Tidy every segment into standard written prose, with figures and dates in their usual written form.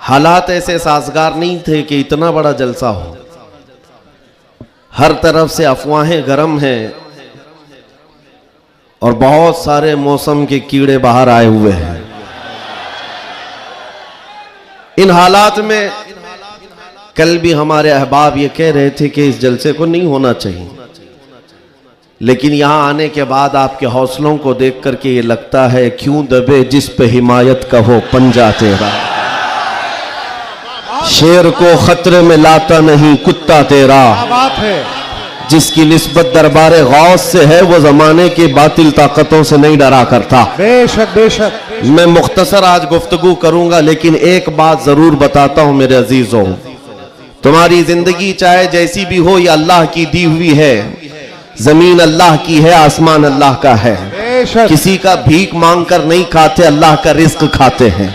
हालात ऐसे साजगार नहीं थे कि इतना बड़ा जलसा हो। हर तरफ से अफवाहें गर्म हैं और बहुत सारे मौसम के कीड़े बाहर आए हुए हैं। इन हालात में कल भी हमारे अहबाब ये कह रहे थे कि इस जलसे को नहीं होना चाहिए, लेकिन यहां आने के बाद आपके हौसलों को देख करके ये लगता है क्यों दबे जिस पे हिमायत का हो पंजा तेरा, शेर को खतरे में लाता नहीं कुत्ता तेरा, बात है जिसकी निस्बत दरबारे गौस से है वो जमाने की बातिल ताकतों से नहीं डरा करता। बेशक बेशक। मैं मुख्तसर आज गुफ्तगू करूंगा, लेकिन एक बात जरूर बताता हूं मेरे अजीजों, तुम्हारी जिंदगी चाहे जैसी भी हो, ये अल्लाह की दी हुई है। जमीन अल्लाह की है, आसमान अल्लाह का है। किसी का भीख मांग कर नहीं खाते, अल्लाह का रिस्क खाते हैं।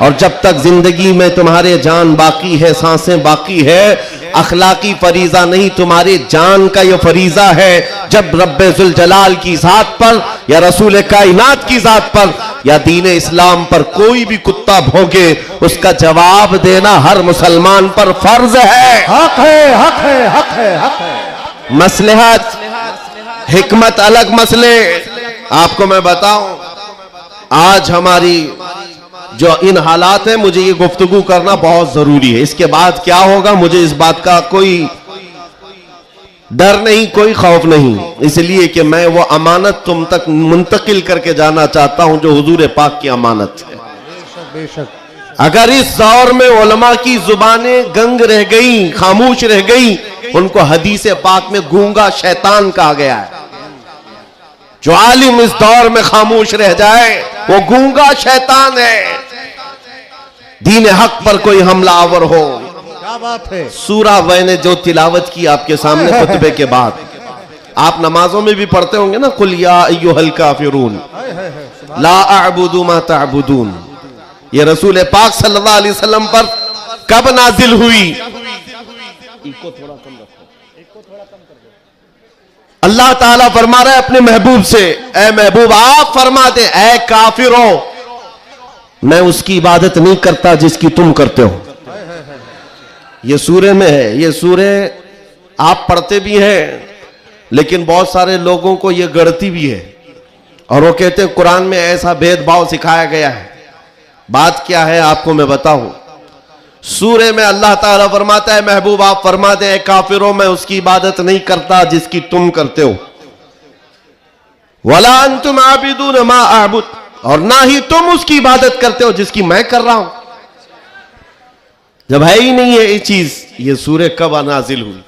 और जब तक जिंदगी में तुम्हारे जान बाकी है, सांसें बाकी है, अखलाकी फरीजा नहीं, तुम्हारे जान का ये फरीजा है। जब रब्बे जुल जलाल की जात पर या रसूल कायनात की जात पर या दीन इस्लाम पर कोई भी कुत्ता भौंके, उसका जवाब देना हर मुसलमान पर फर्ज है। हक है, हक है, हक है, हक है। मसलहत हिकमत अलग मसले। आपको मैं बताऊं, आज हमारी जो इन हालात है, मुझे ये गुफ्तगू करना बहुत जरूरी है। इसके बाद क्या होगा मुझे इस बात का कोई डर नहीं, कोई खौफ नहीं, इसलिए कि मैं वो अमानत तुम तक मुंतकिल करके जाना चाहता हूं जो हुजूर पाक की अमानत है। बेशक। अगर इस दौर में उलमा की जुबानें गंग रह गई, खामोश रह गई, उनको हदीस पाक में गूंगा शैतान कहा गया है। जो आलिम इस दौर में खामोश रह जाए वो गूंगा शैतान है। दीन हक पर कोई हमलावर हो, क्या बात है। सूरा मैंने जो तिलावत की आपके सामने खुतबे के बाद, आप नमाजों में भी पढ़ते होंगे ना, कुल या अय्युहल काफिरून ला अअबुदु मा तअबुदून। ये रसूल पाक सल्लल्लाहु अलैहि वसल्लम पर कब नाजिल हुई? अल्लाह ताला फरमा रहा है अपने महबूब से, ए महबूब आप फरमा दे, ए काफिरों, मैं उसकी इबादत नहीं करता जिसकी तुम करते हो। ये सूरे में है, ये सूरे आप पढ़ते भी हैं, लेकिन बहुत सारे लोगों को ये गढ़ती भी है और वो कहते हैं कुरान में ऐसा भेदभाव सिखाया गया है। बात क्या है आपको मैं बताऊं। सूरे में अल्लाह ताला फरमाता है महबूब आप फरमा दे, ए काफिरों, मैं उसकी इबादत नहीं करता जिसकी तुम करते हो। वला अंतुम आबिदून मा अअबुद, और ना ही तुम उसकी इबादत करते हो जिसकी मैं कर रहा हूं। जब है ही नहीं है ये चीज, ये सूरह कब नाजिल हुई?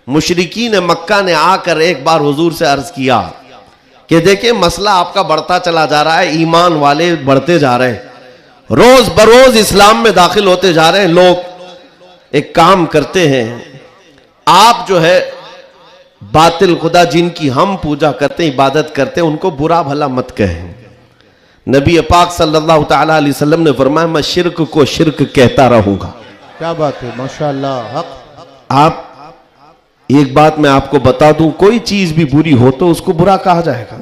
मुशरिकीन मक्का ने आकर एक बार हुजूर से अर्ज किया कि देखिए मसला आपका बढ़ता चला जा रहा है, ईमान वाले बढ़ते जा रहे हैं, रोज बरोज इस्लाम में दाखिल होते जा रहे हैं लोग। एक काम करते हैं, आप जो है बातिल खुदा जिनकी हम पूजा करते हैं, इबादत करते हैं, उनको बुरा भला मत कहें। नबी पाक सल्लल्लाहु ताला अलैहि वसल्लम ने फरमाया मैं शिर्क को शिर्क कहता रहूंगा। क्या बात है, माशाअल्लाह। हक। आप एक बात मैं आपको बता दूं, कोई चीज भी बुरी हो तो उसको बुरा कहा जाएगा।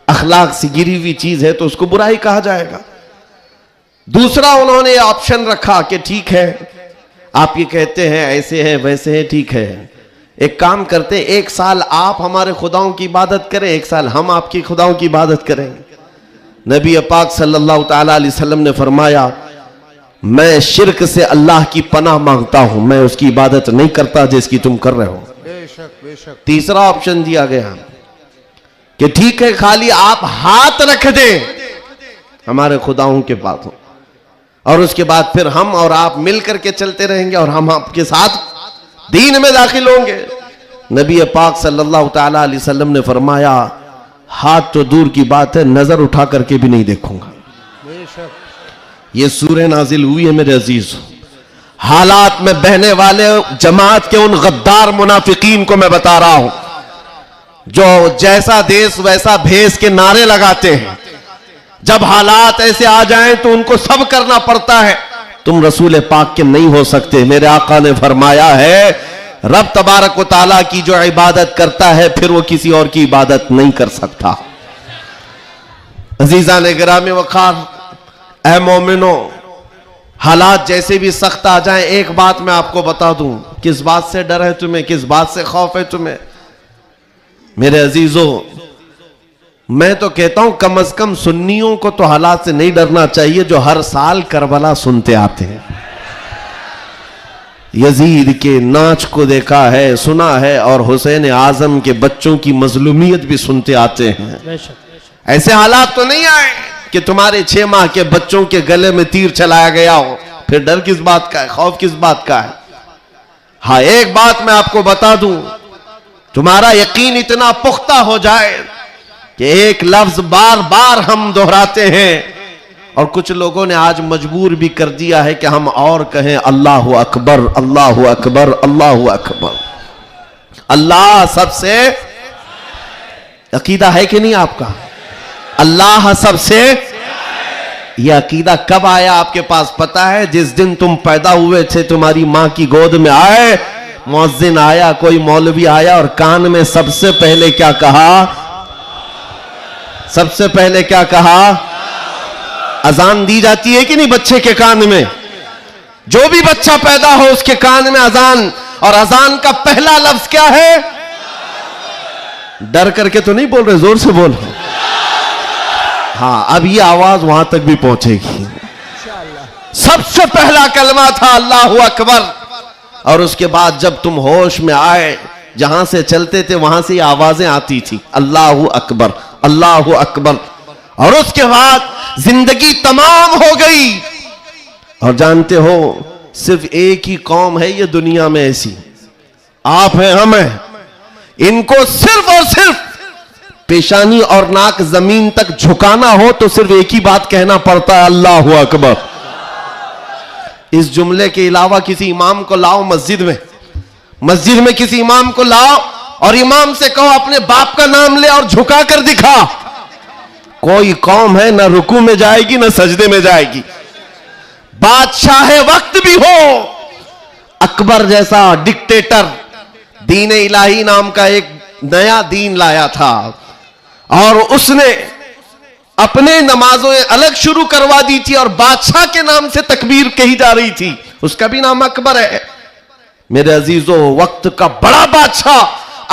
अखलाक से गिरी हुई चीज है तो उसको बुरा ही कहा जाएगा। दूसरा उन्होंने ऑप्शन रखा कि ठीक है आप ये कहते हैं ऐसे है वैसे है, ठीक है एक काम करते, एक साल आप हमारे खुदाओं की इबादत करें, एक साल हम आपकी खुदाओं की इबादत करें। नबी पाक सल्लल्लाहु ताला अलैहि वसल्लम ने फरमाया मैं शिर्क से अल्लाह की पनाह मांगता हूं, मैं उसकी इबादत नहीं करता जिसकी तुम कर रहे हो। बेशक बेशक। तीसरा ऑप्शन दिया गया कि ठीक है खाली आप हाथ रख दें हमारे खुदाओं के पास, और उसके बाद फिर हम और आप मिल करके चलते रहेंगे और हम आपके साथ दीन में दाखिल होंगे। नबी पाक सल्लल्लाहु ताला अलैहि वसल्लम ने फरमाया हाथ तो दूर की बात है, नजर उठा करके भी नहीं देखूंगा। ये सूरह नाजिल हुई है मेरे अजीज। हालात में बहने वाले जमात के उन गद्दार मुनाफिकीन को मैं बता रहा हूं, जो जैसा देश वैसा भेस के नारे लगाते हैं। जब हालात ऐसे आ जाएं तो उनको सब करना पड़ता है। तुम रसूल पाक के नहीं हो सकते। मेरे आका ने फरमाया है रब तबारक व तआला की जो इबादत करता है फिर वो किसी और की इबादत नहीं कर सकता। अजीजा ने गिरामी वकार, ऐ मोमिनो, हालात जैसे भी सख्त आ जाएं, एक बात मैं आपको बता दूं, किस बात से डर है तुम्हें, किस बात से खौफ है तुम्हें? मेरे अजीजों, मैं तो कहता हूं कम से कम सुन्नियों को तो हालात से नहीं डरना चाहिए जो हर साल करबला सुनते आते हैं। यजीद के नाच को देखा है, सुना है, और हुसैन आजम के बच्चों की मजलूमियत भी सुनते आते हैं। ऐसे हालात तो नहीं आए कि तुम्हारे 6 माह के बच्चों के गले में तीर चलाया गया हो, फिर डर किस बात का है, खौफ किस बात का है? हाँ, एक बात मैं आपको बता दूं, तुम्हारा यकीन इतना पुख्ता हो जाए कि एक लफ्ज बार बार हम दोहराते हैं, और कुछ लोगों ने आज मजबूर भी कर दिया है कि हम और कहें अल्लाहु अकबर, अल्लाहु अकबर, अल्लाहु अकबर। अल्लाह सबसे, अकीदा है कि नहीं आपका? अल्लाह सबसे, यह अकीदा कब आया आपके पास पता है? जिस दिन तुम पैदा हुए थे, तुम्हारी मां की गोद में आए, मुअज्जिन आया, कोई मौलवी आया और कान में सबसे पहले क्या कहा? सबसे पहले क्या कहा? अजान दी जाती है कि नहीं बच्चे के कान में? जो भी बच्चा पैदा हो उसके कान में अजान, और अजान का पहला लफ्ज क्या है? डर करके तो नहीं बोल रहे, जोर से बोल। हाँ, अब ये आवाज वहां तक भी पहुंचेगी। सबसे पहला कलमा था अल्लाहु अकबर, और उसके बाद जब तुम होश में आए, जहां से चलते थे वहां से आवाजें आती थी, अल्लाहु अकबर, अल्लाहु अकबर। और उसके बाद जिंदगी तमाम हो गई। और जानते हो, सिर्फ एक ही कौम है ये दुनिया में ऐसी, आप हैं, हम हैं, इनको सिर्फ और सिर्फ पेशानी और नाक जमीन तक झुकाना हो तो सिर्फ एक ही बात कहना पड़ता है, अल्लाहु अकबर। इस जुमले के अलावा किसी इमाम को लाओ मस्जिद में किसी इमाम को लाओ और इमाम से कहो अपने बाप का नाम ले और झुका कर दिखा, कोई कौम है ना रुकू में जाएगी ना सजदे में जाएगी। बादशाह वक्त भी हो, अकबर जैसा डिक्टेटर दीन इलाही नाम का एक नया दीन लाया था, और उसने अपने नमाजों अलग शुरू करवा दी थी, और बादशाह के नाम से तकबीर कही जा रही थी, उसका भी नाम अकबर है। मेरे अजीजों, वक्त का बड़ा बादशाह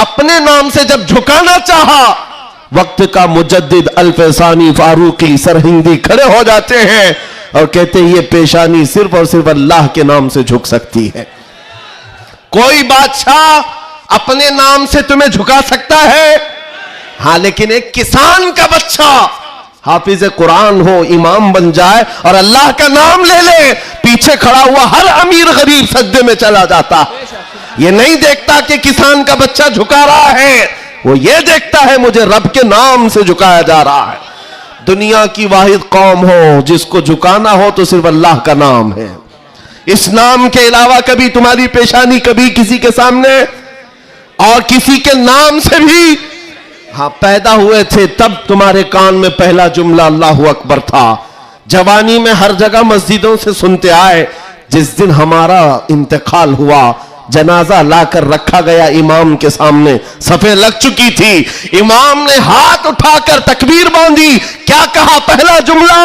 अपने नाम से जब झुकाना चाहा, वक्त का मुजद्दिद अल्फसानी फारूकी सरहिंदी खड़े हो जाते हैं और कहते हैं ये पेशानी सिर्फ और सिर्फ अल्लाह के नाम से झुक सकती है। कोई बादशाह अपने नाम से तुम्हें झुका सकता है? हाँ, लेकिन एक किसान का बच्चा हाफिज कुरान हो, इमाम बन जाए और अल्लाह का नाम ले ले, पीछे खड़ा हुआ हर अमीर गरीब सजदे में चला जाता। ये नहीं देखता कि किसान का बच्चा झुका रहा है, वो ये देखता है मुझे रब के नाम से झुकाया जा रहा है। दुनिया की वाहिद कौम हो जिसको झुकाना हो तो सिर्फ अल्लाह का नाम है। इस नाम के अलावा कभी तुम्हारी पेशानी कभी किसी के सामने, और किसी के नाम से भी, हाँ, पैदा हुए थे तब तुम्हारे कान में पहला जुमला अल्लाहु अकबर था। जवानी में हर जगह मस्जिदों से सुनते आए। जिस दिन हमारा इंतकाल हुआ, जनाजा लाकर रखा गया इमाम के सामने, सफे लग चुकी थी, इमाम ने हाथ उठाकर तकबीर बांधी, क्या कहा? पहला जुमला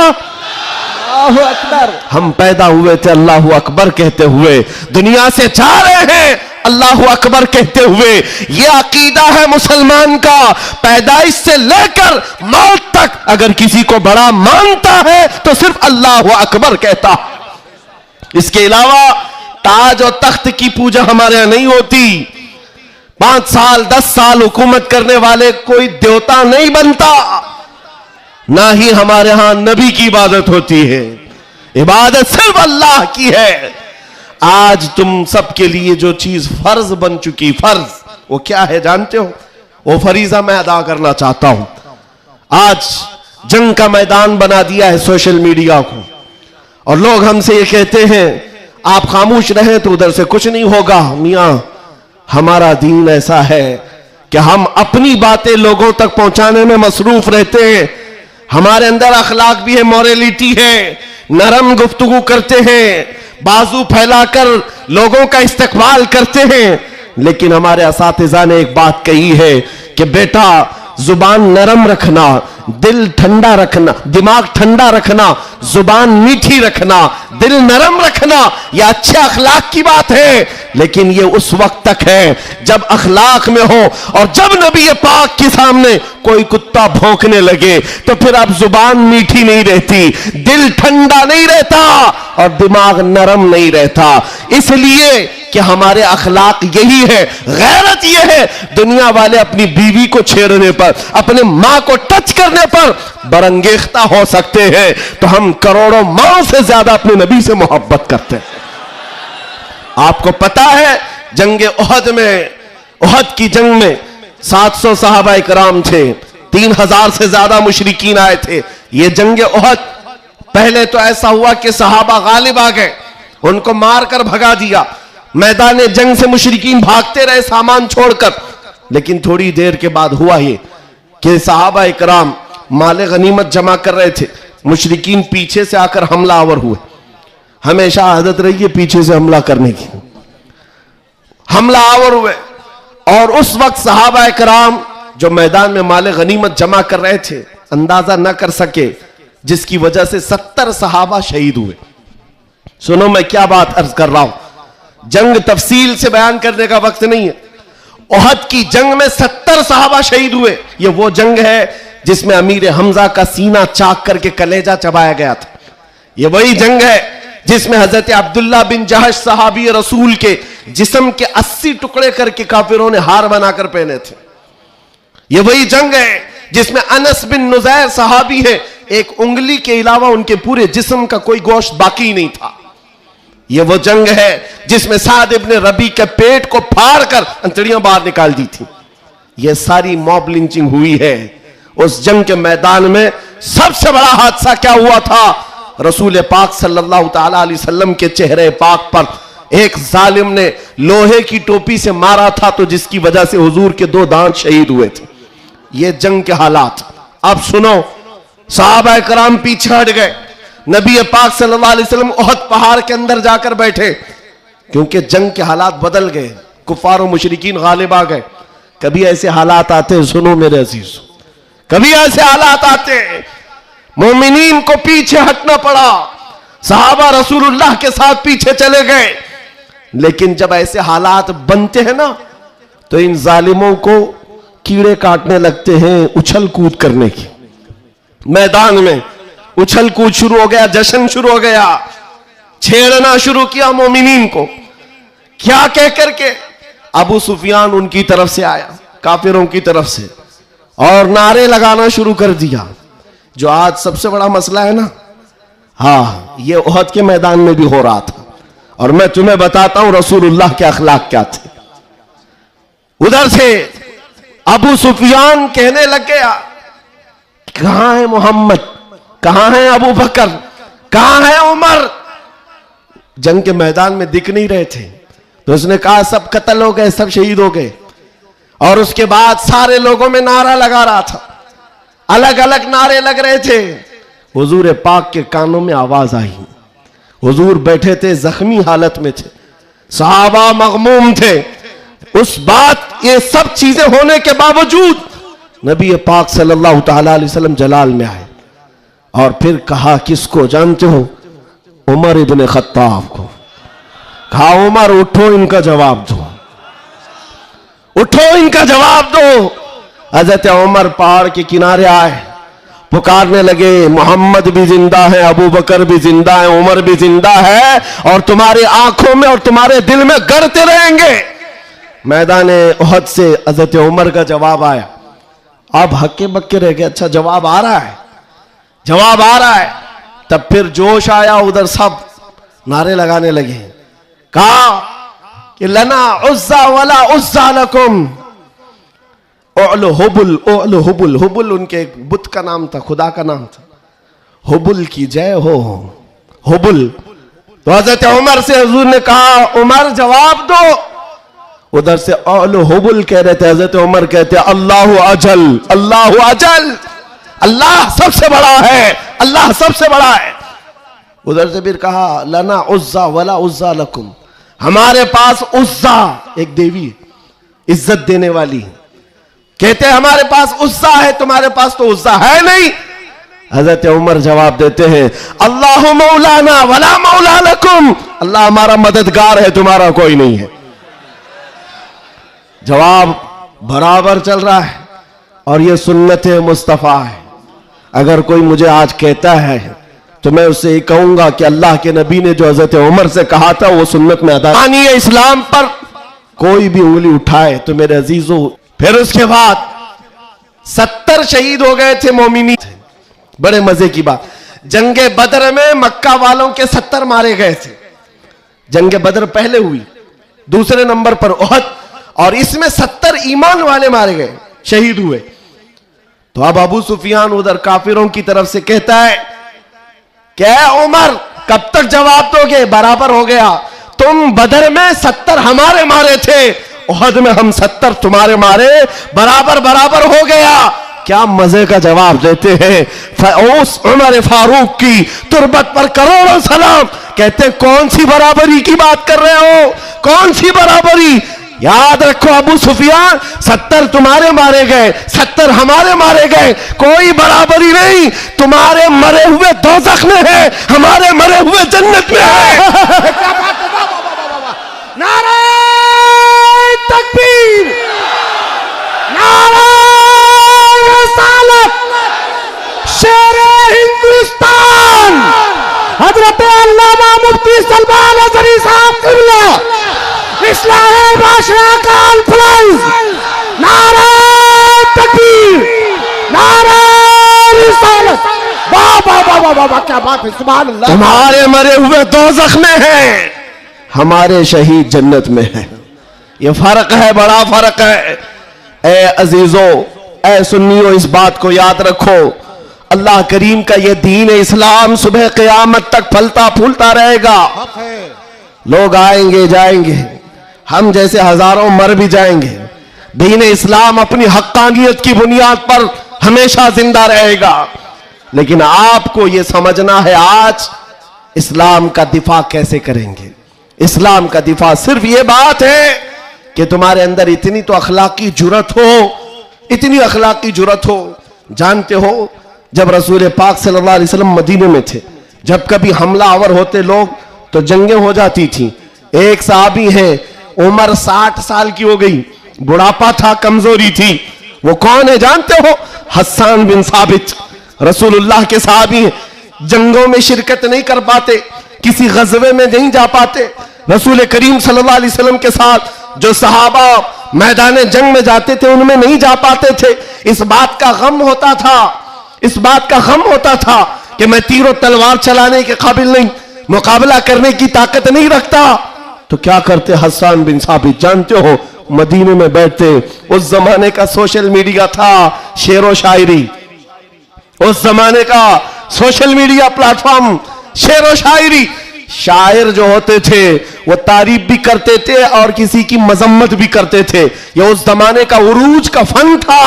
अल्लाहु अकबर। हम पैदा हुए थे अल्लाहु अकबर कहते हुए, दुनिया से जा रहे हैं अल्लाहु अकबर कहते हुए। यह अकीदा है मुसलमान का, पैदाइश से लेकर मौत तक अगर किसी को बड़ा मानता है तो सिर्फ अल्लाहु अकबर कहता। इसके अलावा ताज और तख्त की पूजा हमारे यहां नहीं होती। 5 साल 10 साल हुकूमत करने वाले कोई देवता नहीं बनता, ना ही हमारे यहां नबी की इबादत होती है। इबादत सिर्फ अल्लाह की है। आज तुम सबके लिए जो चीज फर्ज बन चुकी, फर्ज वो क्या है जानते हो? वो फरीजा मैं अदा करना चाहता हूं। आज जंग का मैदान बना दिया है सोशल मीडिया को, और लोग हमसे ये कहते हैं आप खामोश रहें तो उधर से कुछ नहीं होगा। मियां, हमारा दीन ऐसा है कि हम अपनी बातें लोगों तक पहुंचाने में मसरूफ रहते हैं। हमारे अंदर अखलाक भी है, मॉरलिटी है, नरम गुफ्तगू करते हैं, बाजू फैलाकर लोगों का इस्तकबाल करते हैं। लेकिन हमारे असातिज़ा ने एक बात कही है कि बेटा जुबान नरम रखना, दिल ठंडा रखना, दिमाग ठंडा रखना, जुबान मीठी रखना, दिल नरम रखना, यह अच्छे अखलाक की बात है। लेकिन यह उस वक्त तक है जब अखलाक में हो, और जब नबी पाक के सामने कोई कुत्ता भौंकने लगे तो फिर अब जुबान मीठी नहीं रहती, दिल ठंडा नहीं रहता और दिमाग नरम नहीं रहता। इसलिए कि हमारे अखलाक यही है, गैरत यह है। दुनिया वाले अपनी बीवी को छेड़ने पर, अपने मां को टच करने पर बरंगेख्ता हो सकते हैं, तो हम करोड़ों मां से ज्यादा अपने नबी से मोहब्बत करते हैं। आपको पता है जंगे उहद में, उहद की जंग में 700 सहाबा इकराम थे, 3000 से ज्यादा मुशरिकीन आए थे। यह जंगे उहद, पहले तो ऐसा हुआ कि सहाबा गालिब आ गए, उनको मारकर भगा दिया। मैदान जंग से मुशरिकीन भागते रहे सामान छोड़कर, लेकिन थोड़ी देर के बाद हुआ ये कि सहाबा इकराम माले गनीमत जमा कर रहे थे, मुशरिकीन पीछे से आकर हमलावर हुए। हमेशा आदत रही है पीछे से हमला करने की, हमलावर हुए। और उस वक्त सहाबा इकराम जो मैदान में माले गनीमत जमा कर रहे थे अंदाजा न कर सके, जिसकी वजह से 70 सहाबा शहीद हुए। सुनो मैं क्या बात अर्ज कर रहा हूं, जंग तफसील से बयान करने का वक्त नहीं है। उहद की जंग में 70 सहाबा शहीद हुए। यह वो जंग है जिसमें अमीर हमजा का सीना चाक करके कलेजा चबाया गया था। यह वही जंग है जिसमें हजरत अब्दुल्ला बिन जहश सहाबी रसूल के जिस्म के 80 टुकड़े करके काफिरों ने हार बनाकर पहने थे। यह वही जंग है जिसमें अनस बिन नुजैर सहाबी है, एक उंगली के अलावा उनके पूरे जिस्म का कोई गोश्त बाकी नहीं था। यह वो जंग है जिसमें साद इब्ने रबी के पेट को फाड़ कर अंतड़ियां बाहर निकाल दी थी। यह सारी मॉब लिंचिंग हुई है। उस जंग के मैदान में सबसे बड़ा हादसा क्या हुआ था, रसूल पाक सल्लल्लाहु ताला अलैहि वसल्लम के चेहरे पाक पर एक जालिम ने लोहे की टोपी से मारा था, तो जिसकी वजह से हुजूर के 2 दांत शहीद हुए थे। ये जंग के हालात। अब सुनो, सहाबा कराम पीछे हट गए, नबी पाक सल्लल्लाहु अलैहि वसल्लम उहद पहाड़ के अंदर जाकर बैठे, क्योंकि जंग के हालात बदल गए, कुफार और मुशरिकीन गालिब आ गए। कभी ऐसे हालात आते, सुनो मेरे अजीज, कभी ऐसे हालात आते मोमिनीन को पीछे हटना पड़ा, सहाबा रसूलुल्लाह के साथ पीछे चले गए। लेकिन जब ऐसे हालात बनते हैं ना, तो इन जालिमों को कीड़े काटने लगते हैं उछल कूद करने की। मैदान में उछल कूद शुरू हो गया, जश्न शुरू हो गया, छेड़ना शुरू किया मोमिनीन को। क्या कह करके अबू सुफियान उनकी तरफ से आया, काफिरों की तरफ से, और नारे लगाना शुरू कर दिया, जो आज सबसे बड़ा मसला है ना। हाँ, ये उहद के मैदान में भी हो रहा था। और मैं तुम्हें बताता हूं रसूलुल्लाह के अखलाक क्या थे। उधर से अबू सुफियान कहने लग गया, कहां है मोहम्मद, कहां है अबू बकर, कहां है उमर। जंग के मैदान में दिख नहीं रहे थे, तो उसने कहा सब कत्ल हो गए, सब शहीद हो गए। और उसके बाद सारे लोगों में नारा लगा रहा था, अलग अलग नारे लग रहे थे। हुजूर पाक के कानों में आवाज आई, हुजूर बैठे थे, जख्मी हालत में थे, सहाबा मगमूम थे। उस बात, ये सब चीजें होने के बावजूद नबी पाक सल्लल्लाहु ताला अलैहि वसल्लम जलाल में आए और फिर कहा, किसको जानते हो? उमर इब्ने खत्ताब को। कहा, उमर उठो, इनका जवाब दो, उठो, इनका जवाब दो। हजरत उमर पहाड़ के किनारे आए, पुकारने लगे, मोहम्मद भी जिंदा है, अबू बकर भी जिंदा है, उमर भी जिंदा है, और तुम्हारी आंखों में और तुम्हारे दिल में गड़ते रहेंगे। मैदान उहद से हजरत उमर का जवाब आया। अब हक्के बक्के रह गए, अच्छा जवाब आ रहा है, जवाब आ रहा है। तब फिर जोश आया, उधर सब नारे लगाने लगे। कहा कि लना उज्जा वला उज्जा लकुम, ओलो हुबुल, ओलो हुबुल। हुबुल उनके एक बुत का नाम था, खुदा का नाम था। हुबुल की जय हो, हुबुल। तो हजरत उमर से हुजूर ने कहा, उमर जवाब दो। उधर से ओलो हुबुल कह रहे थे, हजरत उमर कहते अल्लाह अजल, अल्लाह अजल, अल्लाह सबसे बड़ा है, अल्लाह सबसे बड़ा है। उधर से फिर कहा, लना उज्जा वला उज्जा लकुम, हमारे पास उज्जा एक देवी, इज्जत देने वाली, कहते हमारे पास उस्सा है, तुम्हारे पास तो उस्सा है नहीं। हजरत उमर जवाब देते हैं, अल्लाह मौलाना वला मौला लकुम, अल्लाह हमारा मददगार है, तुम्हारा कोई नहीं है। जवाब बराबर चल रहा है और यह सुन्नत मुस्तफा है। अगर कोई मुझे आज कहता है तो मैं उससे ये कहूंगा कि अल्लाह के नबी ने जो हजरत उमर से कहा था वो सुन्नत में अदा है। इस्लाम पर कोई भी उंगली उठाए तो मेरे अजीजों, फिर उसके बाद 70 शहीद हो गए थे मोमिनी। बड़े मजे की बात, जंगे बदर में मक्का वालों के 70 मारे गए थे। जंगे बदर पहले हुई, दूसरे नंबर पर उहद, और इसमें 70 ईमान वाले मारे गए, शहीद हुए। तो अब अबू सुफियान उधर काफिरों की तरफ से कहता है, क्या उमर कब तक जवाब दोगे? बराबर हो गया, तुम बदर में 70 हमारे मारे थे, उहद में हम 70 तुम्हारे मारे, बराबर बराबर हो गया। क्या मजे का जवाब देते हैं। उस उमर फारूक की तुरबत पर करोड़ों सलाम। कहते कौन सी बराबरी की बात कर रहे हो? कौन सी बराबरी? याद रखो अबू सुफियान, 70 तुम्हारे मारे गए, 70 हमारे मारे गए, कोई बराबरी नहीं। तुम्हारे मरे हुए दोज़ख में है, हमारे मरे हुए जन्नत में है। क्या बात है, वाह वाह वाह वाह, नारे तकबीर, नारे रिसालत, शेरे हिंदुस्तान, हजरत अल्लामा मुफ्ती सलमान अज़हरी साहब क़िबला, इस्लाम बादशाह का अल्फलाइज, नारे तकबीर, नारे रिसालत, वाह वाह वाह वाह वाह, क्या बात है, सुभान अल्लाह। तुम्हारे मरे हुए दोज़ख में है, हमारे शहीद जन्नत में है। ये फर्क है, बड़ा फर्क है। ए अजीजों, ए सुन्नियों, इस बात को याद रखो। अल्लाह करीम का ये दीन इस्लाम सुबह क़यामत तक फलता फूलता रहेगा। लोग आएंगे जाएंगे, हम जैसे हजारों मर भी जाएंगे, दीन इस्लाम अपनी हक्कानियत की बुनियाद पर हमेशा जिंदा रहेगा। लेकिन आपको यह समझना है आज इस्लाम का दिफा कैसे करेंगे। इस्लाम का दिफा सिर्फ यह बात है कि तुम्हारे अंदर इतनी तो अखलाकी जुर्रत हो, इतनी अखलाकी जुर्रत हो। जानते हो जब रसूल पाक सल्लल्लाहु अलैहि वसल्लम मदीने में थे, जब कभी हमलावर होते लोग तो जंगें हो जाती थी। एक सहाबी है, उम्र 60 साल की हो गई, बुढ़ापा था, कमजोरी थी। वो कौन है जानते हो? हस्सान बिन साबित, रसूलुल्लाह के सहाबी हैं। जंगों में शिरकत नहीं कर पाते, किसी गज़वे में नहीं जा पाते। रसूल करीम सल्लल्लाहु अलैहि वसल्लम के साथ जो सहाबा मैदान जंग में जाते थे उनमें नहीं जा पाते थे। इस बात का गम होता था, इस बात का गम होता था कि मैं तीरों तलवार चलाने के काबिल नहीं, मुकाबला करने की ताकत नहीं रखता। तो क्या करते हस्सान बिन साबित? जानते हो, मदीने में बैठते। उस जमाने का सोशल मीडिया था, शेरो शायरी, उस जमाने का सोशल मीडिया प्लेटफॉर्म, शेरो शायरी। शायर जो होते थे वो तारीफ भी करते थे और किसी की मजम्मत भी करते थे। ये उस जमाने का उरूज का फन था।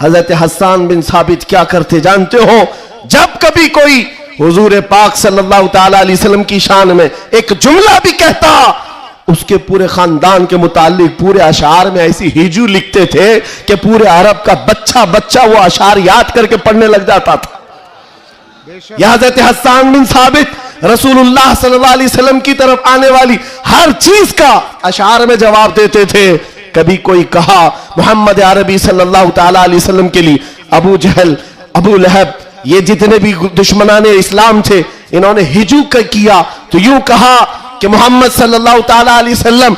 हजरत हस्सान बिन साबित क्या करते जानते हो? जब कभी कोई हुजूर पाक सल्लल्लाहु ताला अलैहि वसल्लम की शान में एक जुमला भी कहता, उसके पूरे खानदान के मुतालिक पूरे अशार में ऐसी हिजू लिखते थे कि पूरे अरब का बच्चा बच्चा वो अशार याद करके पढ़ने लग जाता था। हजरत हस्सान बिन साबित रसूलुल्लाह सल्लल्लाहु अलैहि वसल्लम की तरफ आने वाली हर चीज का अशार में जवाब देते थे। कभी कोई कहा मोहम्मद अरबी सल्लल्लाहु ताला अलैहि वसल्लम के लिए अबू जहल, अबू लहब, ये जितने भी दुश्मनाने इस्लाम थे, इन्होंने हिजू किया तो यूं कहा कि मोहम्मद सल्लल्लाहु ताला अलैहि वसल्लम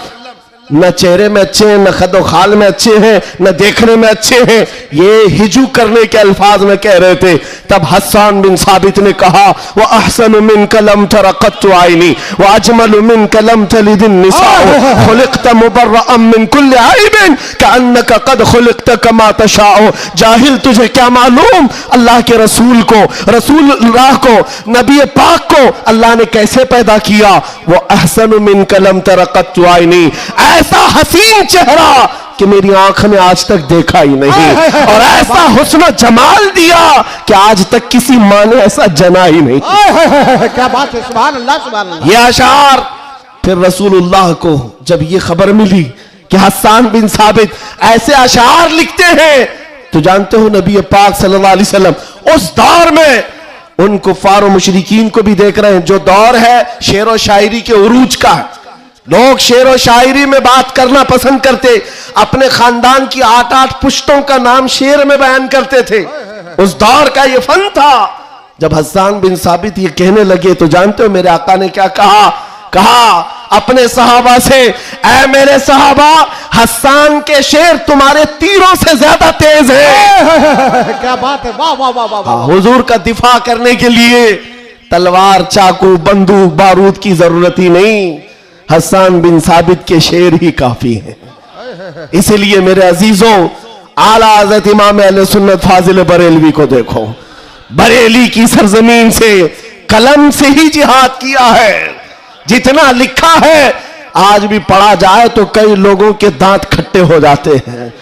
न चेहरे में अच्छे हैं, न खदो खाल में अच्छे हैं, न देखने में अच्छे हैं। ये हिजू करने के अल्फाज में कह रहे थे। तब हस्सान बिन साबित ने कहा, वह अहसनु मिन कलम तरक़त्तु आइनी व अजमलु मिन कलम तलिदिन निसाउ खुलिक़्त मुबर्रअम मिन कुल्लि आइबिन कअन्नका क़द खुलिक़्त कमा तशाउ। जाहिल, तुझे क्या मालूम अल्लाह के रसूल को, रसूलुल्लाह को, नबी पाक को अल्लाह ने कैसे पैदा किया। वो अहसनु मिन कलम तरक़त्तु आइनी, ऐसा हसीन चेहरा कि मेरी आंख ने आज तक देखा ही नहीं, और ऐसा हुस्न जमाल दिया कि आज तक किसी माँ ने ऐसा जना ही नहीं। क्या बात है, सुभान अल्लाह सुभान अल्लाह। ये अशार फिर रसूलुल्लाह को जब ये खबर मिली कि हस्सान बिन साबित ऐसे अशार लिखते हैं। तो जानते हो नबी पाक सल्लल्लाहु अलैहि वसल्लम उस दौर में उन कुफार और मुशरिकीन को भी देख रहे हैं। जो दौर है शेर और शायरी के उरूज का है, लोग शेर और शायरी में बात करना पसंद करते, अपने खानदान की 8-8 पुश्तों का नाम शेर में बयान करते थे। उस दौर का ये फन था। जब हस्सान बिन साबित ये कहने लगे तो जानते हो मेरे आका ने क्या कहा? कहा अपने सहाबा से, ऐ मेरे सहाबा, हस्सान के शेर तुम्हारे तीरों से ज्यादा तेज है। क्या बात है, वाह वाह वाह वाह। हुजूर का दिफा करने के लिए तलवार, चाकू, बंदूक, बारूद की जरूरत ही नहीं, हस्सान बिन साबित के शेर ही काफी हैं। इसीलिए मेरे अजीजों, आला हज़रत इमाम अहले सुन्नत फाजिल बरेलवी को देखो, बरेली की सरजमीन से कलम से ही जिहाद किया है। जितना लिखा है आज भी पढ़ा जाए तो कई लोगों के दांत खट्टे हो जाते हैं।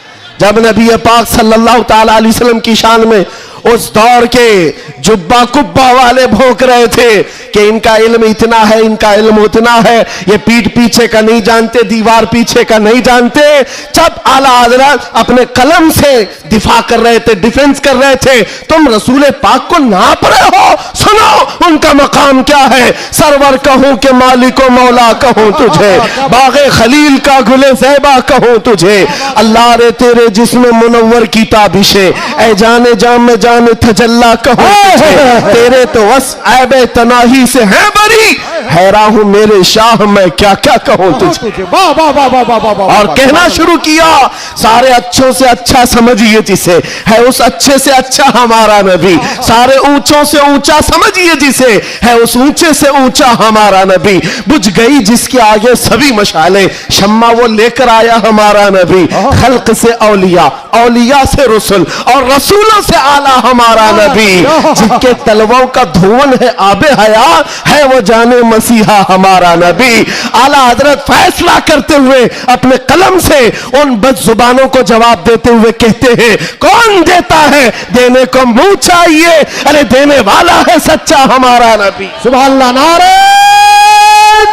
जब नबी पाक सल्लल्लाहु ताला अलैहि वसल्लम की शान में उस दौर के जुब्बा कुब्बा वाले भौंक रहे थे कि इनका इल्म इतना है, इनका इल्म उतना है, ये पीठ पीछे का नहीं जानते, दीवार पीछे का नहीं जानते, जब आला हज़रत अपने कलम से दिफा कर रहे थे, डिफेंस कर रहे थे, तुम रसूल पाक को नाप रहे हो। सुनो उनका मकाम क्या है। सरवर कहूं कि मालिको मौला कहूं तुझे, बागे खलील का गुले ज़ैबा कहूं तुझे, अल्लाह रे तेरे जिस्म मुनव्वर की ताबिशे, ऐ जाने जाम में जाने तजल्ला कहूं तुझे, तेरे तो वस ऐबे तनाही से है बरी, हैरान हूं मेरे शाह मैं क्या क्या कहूं तुझे। वाह वाह वाह वाह वाह वाह। और कहना शुरू किया, सारे अच्छों से अच्छा समझिए जिसे, है उस अच्छे से अच्छा हमारा नबी, सारे ऊंचों से ऊंचा समझिए जिसे, है उस ऊंचे से ऊंचा हमारा नबी, बुझ गई जिसके आगे सभी मशाले, शम्मा वो लेकर आया हमारा नबी, खल्क से औलिया, औलिया से रसूल और रसूलों से आला हमारा नबी, जिनके तलवों का धुवन है आबे हया, है वो जाने मसीहा हमारा नबी। आला हजरत फैसला करते हुए अपने कलम से उन बदजुबानों को जवाब देते हुए कहते हैं, कौन देता है, देने को मुंह चाहिए, अरे देने वाला है सच्चा हमारा नबी। सुभान अल्लाह। नारे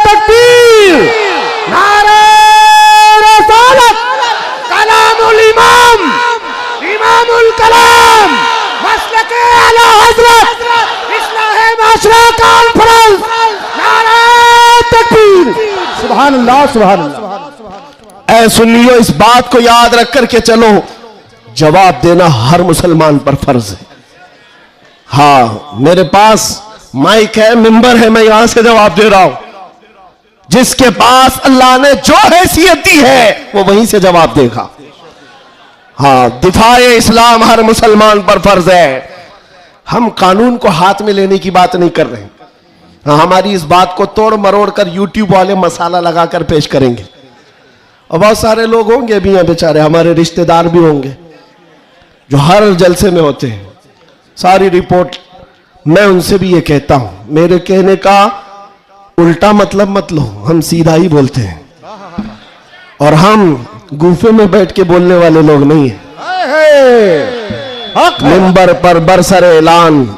तकबीर, नारे रसालत, कलामुल इमाम, इमामुल कलाम, मसलके आला हजरत, इस्लाहे माशरा कॉन्फ्रेंस, नारे तकबीर। सुभान अल्लाह, सुभान अल्लाह। ऐ सुनियो, इस बात को याद रख करके चलो, जवाब देना हर मुसलमान पर फर्ज है। हाँ, मेरे पास माइक है, मिंबर है, मैं यहां से जवाब दे रहा हूं। जिसके पास अल्लाह ने जो हैसियत दी है वो वहीं से जवाब देगा। हाँ, दिफाए इस्लाम हर मुसलमान पर फर्ज है। हम कानून को हाथ में लेने की बात नहीं कर रहे हैं। हाँ, हमारी इस बात को तोड़ मरोड़ कर यूट्यूब वाले मसाला लगाकर पेश करेंगे। और बहुत सारे लोग होंगे भी यहाँ बेचारे, हमारे रिश्तेदार भी होंगे जो हर जलसे में होते हैं, सारी रिपोर्ट। मैं उनसे भी ये कहता हूं, मेरे कहने का उल्टा मतलब मत लो, हम सीधा ही बोलते हैं और हम गुफे में बैठ के बोलने वाले लोग नहीं हैं। मिंबर पर बरसर ऐलान,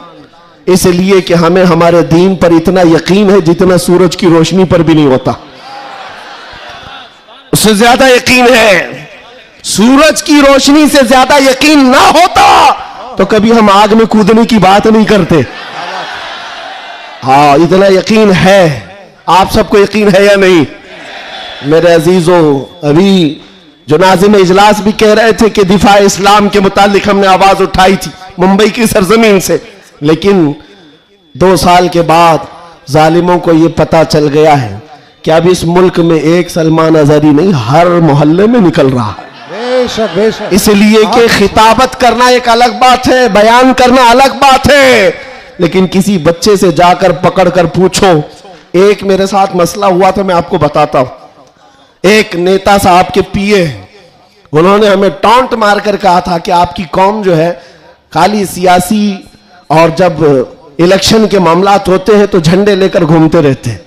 इसलिए कि हमें हमारे दीन पर इतना यकीन है जितना सूरज की रोशनी पर भी नहीं होता, उससे ज्यादा यकीन है। सूरज की रोशनी से ज्यादा यकीन ना होता तो कभी हम आग में कूदने की बात नहीं करते। हाँ, इतना यकीन है। आप सबको यकीन है या नहीं? मेरे अजीजों, अभी जो नाज़िम इजलास भी कह रहे थे कि दिफा इस्लाम के मुतालिक हमने आवाज उठाई थी मुंबई की सरजमीन से, लेकिन 2 साल के बाद जालिमों को यह पता चल गया है कि अब इस मुल्क में एक सलमान अजहरी नहीं, हर मोहल्ले में निकल रहा है। बेशक बेशक। इसलिए कि खिताबत करना एक अलग बात है, बयान करना अलग बात है, लेकिन किसी बच्चे से जाकर पकड़ कर पूछो। एक मेरे साथ मसला हुआ था, मैं आपको बताता हूं। एक नेता साहब के पीए, उन्होंने हमें टॉन्ट मारकर कहा था कि आपकी कौम जो है खाली सियासी, और जब इलेक्शन के मामलात होते हैं तो झंडे लेकर घूमते रहते हैं,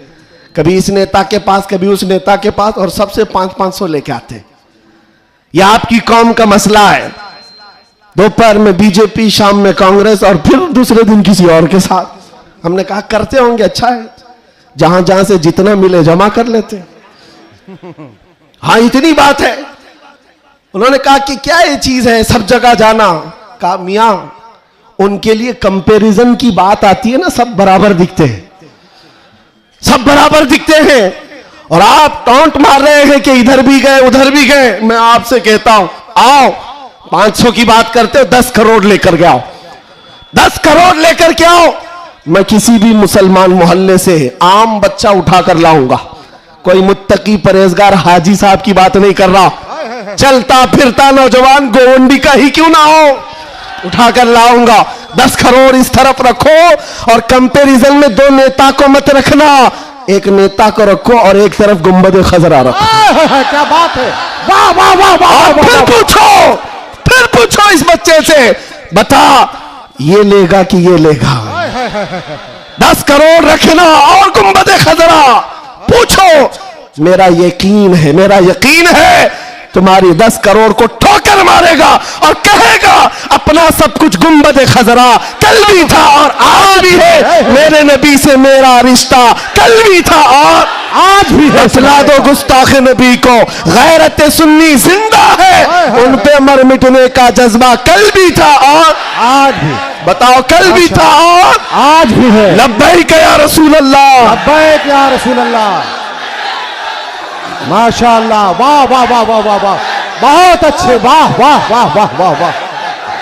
कभी इस नेता के पास कभी उस नेता के पास, और सबसे 500-500 लेके आते हैं। यह आपकी कौम का मसला है। दोपहर में बीजेपी, शाम में कांग्रेस और फिर दूसरे दिन किसी और के साथ। हमने कहा करते होंगे, अच्छा है, जहां जहां से जितना मिले जमा कर लेते। हाँ इतनी बात है। उन्होंने कहा कि क्या ये चीज है सब जगह जाना? कहा मियां उनके लिए कंपैरिजन की बात आती है ना, सब बराबर दिखते हैं, सब बराबर दिखते हैं, और आप टॉन्ट मार रहे हैं कि इधर भी गए उधर भी गए। मैं आपसे कहता हूं आओ 500 की बात करते हो, 10 करोड़ लेकर के आओ, 10 करोड़ लेकर के आओ। मैं किसी भी मुसलमान मोहल्ले से आम बच्चा उठाकर लाऊंगा, कोई मुत्तकी परहेजगार हाजी साहब की बात नहीं कर रहा, चलता फिरता नौजवान गोवंडी का ही क्यों ना हो, उठाकर लाऊंगा। 10 करोड़ इस तरफ रखो, और कंपैरिजन में 2 नेता को मत रखना, एक नेता को रखो और एक तरफ गुंबद खजरा रखो। क्या बात है, वाह वाह वाह वाह। फिर पूछो इस बच्चे से, बता ये लेगा कि ये लेगा? 10 करोड़ रखना और गुंबद खजरा, पूछो। मेरा यकीन है तुम्हारी 10 करोड़ को ठोकर मारेगा और कहेगा अपना सब कुछ गुंबद खजरा कल भी था और आज भी है, मेरे नबी से मेरा रिश्ता कल भी था और आज भी है। फैसला दो गुस्ताख नबी को, गैरत सुन्नी जिंदा है, उन पे मर मिटने का जज्बा कल भी था और आज भी। बताओ कल भी था और आज भी है। लब्बैक या रसूल अल्लाह, लब्बैक या रसूल अल्लाह। माशाअल्लाह, वाह वाह वाह वाह वाह वाह, बहुत अच्छे, वाह वाह वाह वाह वाह वाह,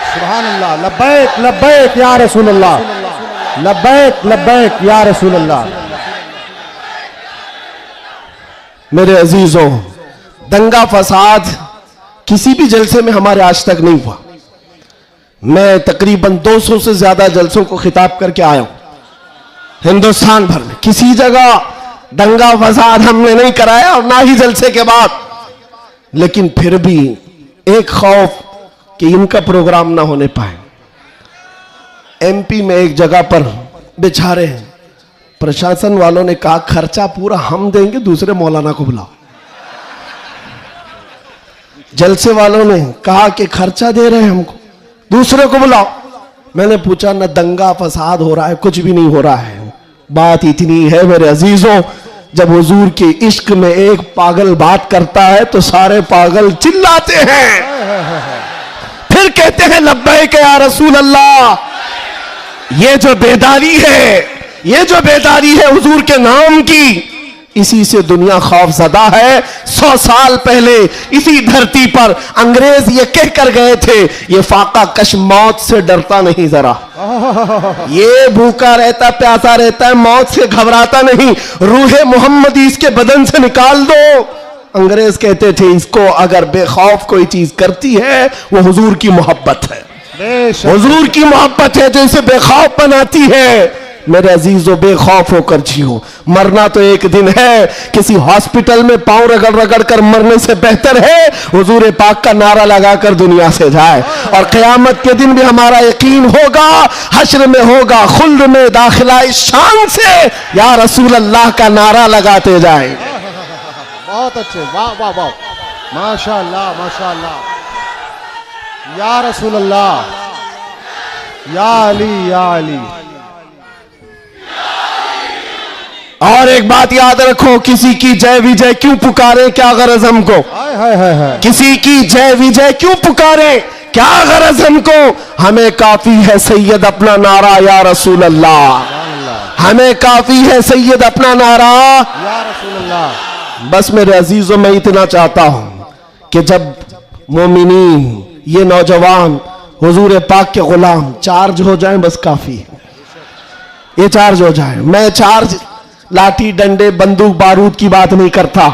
सुभान अल्लाह। लब्बैक लब्बैक या रसूल अल्लाह, लब्बैक लब्बैक या रसूल अल्लाह। मेरे अजीजों, दंगा फसाद किसी भी जलसे में हमारे आज तक नहीं हुआ। मैं तकरीबन 200 से ज्यादा जलसों को खिताब करके आया हूं हिंदुस्तान भर में, किसी जगह दंगा फसाद हमने नहीं कराया और ना ही जलसे के बाद। लेकिन फिर भी एक खौफ कि इनका प्रोग्राम ना होने पाए। एमपी में एक जगह पर बेचारे हैं, प्रशासन वालों ने कहा खर्चा पूरा हम देंगे, दूसरे मौलाना को बुलाओ। जलसे वालों ने कहा कि खर्चा दे रहे हैं हमको, दूसरे को बुलाओ। मैंने पूछा न दंगा फसाद हो रहा है, कुछ भी नहीं हो रहा है। बात इतनी है मेरे अजीजों, जब हुजूर के इश्क में एक पागल बात करता है तो सारे पागल चिल्लाते हैं, फिर कहते हैं लब्बैक या रसूल अल्लाह। ये जो बेदारी है हुजूर के नाम की, इसी से दुनिया खौफजदा है। 100 साल पहले इसी धरती पर अंग्रेज ये कह कर गए थे, ये फाका कश मौत से डरता नहीं जरा, ये भूखा रहता प्यासा रहता है, मौत से घबराता नहीं, रूहे मोहम्मदी इसके बदन से निकाल दो। अंग्रेज कहते थे इसको अगर बेखौफ कोई चीज करती है वो हुजूर की मोहब्बत है, हुजूर की मोहब्बत है जो इसे बेखौफ बनाती है। मेरे अजीजों, बेखौफ होकर जियो, मरना तो एक दिन है। किसी हॉस्पिटल में पांव रगड़ रगड़ कर मरने से बेहतर है हुजूर पाक का नारा लगाकर दुनिया से जाए। और क़यामत के दिन भी हमारा यकीन होगा, हश्र में होगा खुल्द में दाखिला इस शान से या रसूल अल्लाह का नारा लगाते जाए। बहुत अच्छे, वाह वाह वाह, माशाअल्लाह माशाअल्लाह, या रसूल अल्लाह, या अली या अली। और एक बात याद रखो, किसी की जय विजय क्यों पुकारे, क्या गरज हमको? किसी की जय विजय क्यों पुकारे, क्या गरज हमको? हमें काफी है सैयद अपना नारा या रसूल अल्लाह, हमें काफी है सैयद अपना नारा या रसूल अल्लाह। बस मेरे अजीजों, मैं इतना चाहता हूं कि जब मोमिनीन, ये नौजवान हुजूर पाक के गुलाम चार्ज हो जाएं, बस काफी है, ये चार्ज हो जाए। मैं चार्ज लाठी डंडे बंदूक बारूद की बात नहीं करता,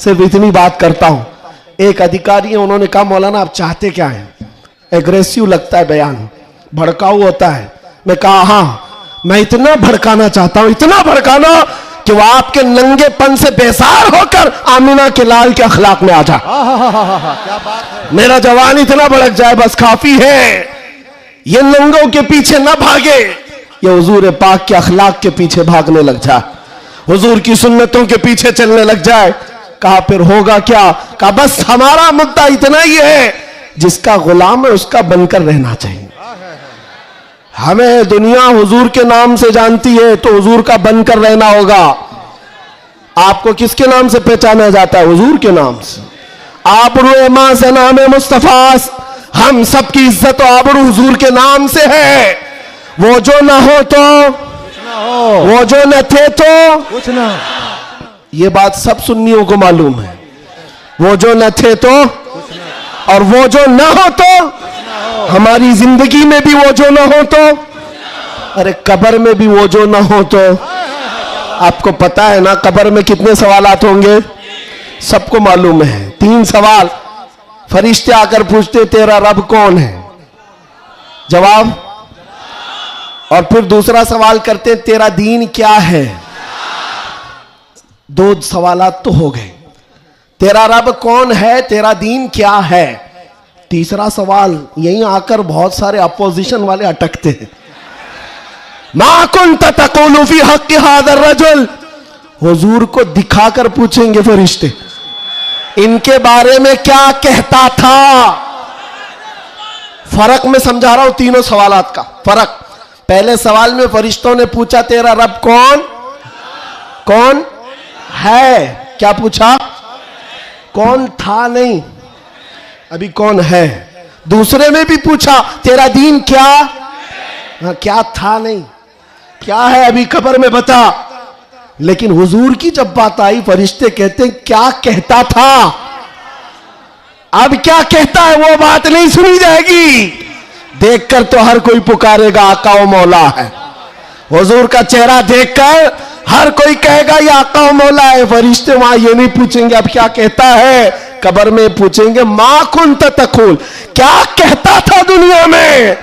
सिर्फ इतनी बात करता हूं। एक अधिकारी है, उन्होंने कहा मौलाना आप चाहते क्या हैं? एग्रेसिव लगता है बयान, भड़काऊ होता है। मैं कहा हाँ, मैं इतना भड़काना चाहता हूं, इतना भड़काना कि वो आपके नंगेपन से बेजार होकर आमिना के लाल के अखलाक में आ जाए। क्या बात है, मेरा जवान इतना भड़क जाए, बस काफी है। ये नंगों के पीछे ना भागे, ये हुजूर पाक के अखलाक के पीछे भागने लग जाए, हुजूर की सुन्नतों के पीछे चलने लग जाए। कहा फिर होगा क्या? कहा बस हमारा मुद्दा इतना ही है, जिसका गुलाम है उसका बनकर रहना चाहिए। हमें दुनिया हुजूर के नाम से जानती है तो हुजूर का बनकर रहना होगा। आपको किसके नाम से पहचाना जाता है? हुजूर के नाम से। आबरू मां से नाम मुस्तफास, हम सबकी इज्जत और आबरू हुजूर के नाम से है। वो जो ना हो तो वो जो न थे तो कुछ ना। ये बात सब सुन्नियों को मालूम है। वो जो न थे तो और वो जो ना हो तो, हमारी जिंदगी में भी वो जो ना हो तो, अरे कब्र में भी वो जो ना हो तो। आपको पता है ना कब्र में कितने सवालात होंगे? सबको मालूम है। 3 सवाल फरिश्ते आकर पूछते, तेरा रब कौन है? जवाब। और फिर दूसरा सवाल करते, तेरा दीन क्या है? 2 सवालात तो हो गए। तेरा रब कौन है, तेरा दीन क्या है। तीसरा सवाल यहीं आकर बहुत सारे अपोजिशन वाले अटकते हैं। मा कुन्त तक़ूलु फी हक़्क़ि हाज़ा रजुल, हुजूर को दिखाकर पूछेंगे फरिश्ते, इनके बारे में क्या कहता था। फर्क में समझा रहा हूं तीनों सवालात का फर्क। पहले सवाल में फरिश्तों ने पूछा, तेरा रब कौन है? क्या पूछा? कौन था नहीं, अभी कौन है। दूसरे में भी पूछा, तेरा दीन क्या? हाँ, क्या था नहीं, क्या है अभी कब्र में बता। लेकिन हुजूर की जब बात आई, फरिश्ते कहते हैं क्या कहता था। अब क्या कहता है वो बात नहीं सुनी जाएगी। देखकर तो हर कोई पुकारेगा आका व मौला है। हुजूर का चेहरा देखकर हर कोई कहेगा ये आका व मौला है। फरिश्ते वहां ये नहीं पूछेंगे अब क्या कहता है, कब्र में पूछेंगे मा कुन्त तक़ूल, क्या कहता था दुनिया में।